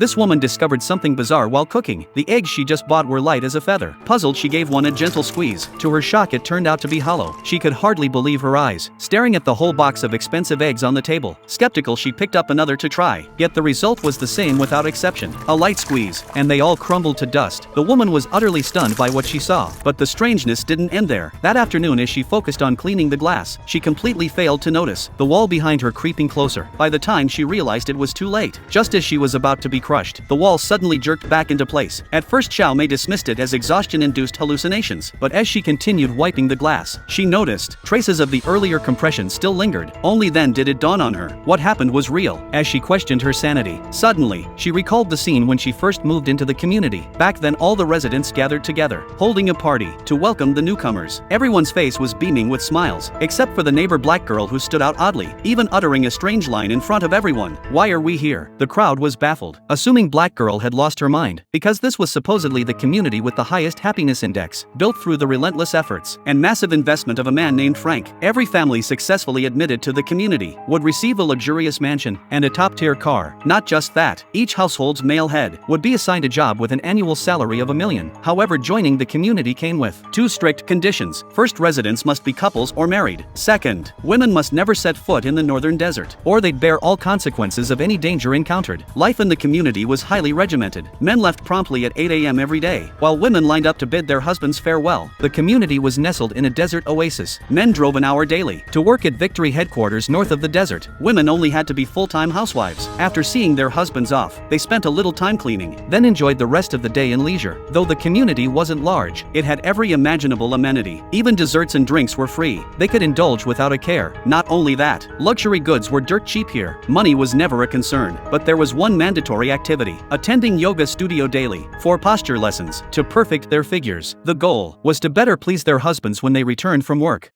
This woman discovered something bizarre while cooking. The eggs she just bought were light as a feather. Puzzled, she gave one a gentle squeeze. To her shock, it turned out to be hollow. She could hardly believe her eyes, staring at the whole box of expensive eggs on the table. Skeptical, she picked up another to try. Yet the result was the same without exception. A light squeeze, and they all crumbled to dust. The woman was utterly stunned by what she saw. But the strangeness didn't end there. That afternoon, as she focused on cleaning the glass, she completely failed to notice the wall behind her creeping closer. By the time she realized, it was too late. Just as she was about to be crushed, the wall suddenly jerked back into place. At first, Xiao Mei dismissed it as exhaustion-induced hallucinations, but as she continued wiping the glass, she noticed traces of the earlier compression still lingered. Only then did it dawn on her. What happened was real. As she questioned her sanity, suddenly, she recalled the scene when she first moved into the community. Back then, all the residents gathered together, holding a party to welcome the newcomers. Everyone's face was beaming with smiles, except for the neighbor black girl, who stood out oddly, even uttering a strange line in front of everyone. "Why are we here?" The crowd was baffled, assuming black girl had lost her mind, because this was supposedly the community with the highest happiness index, built through the relentless efforts and massive investment of a man named Frank. Every family successfully admitted to the community would receive a luxurious mansion and a top-tier car. Not just that, each household's male head would be assigned a job with an annual salary of $1 million. However, joining the community came with two strict conditions. First, residents must be couples or married. Second, women must never set foot in the northern desert, or they'd bear all consequences of any danger encountered. Life in the community was highly regimented. Men left promptly at 8 a.m. every day, while women lined up to bid their husbands farewell. The community was nestled in a desert oasis. Men drove an hour daily to work at Victory headquarters north of the desert. Women only had to be full-time housewives. After seeing their husbands off, they spent a little time cleaning, then enjoyed the rest of the day in leisure. Though the community wasn't large, it had every imaginable amenity. Even desserts and drinks were free. They could indulge without a care. Not only that, luxury goods were dirt cheap here. Money was never a concern, but there was one mandatory activity: attending yoga studio daily for posture lessons to perfect their figures. The goal was to better please their husbands when they returned from work.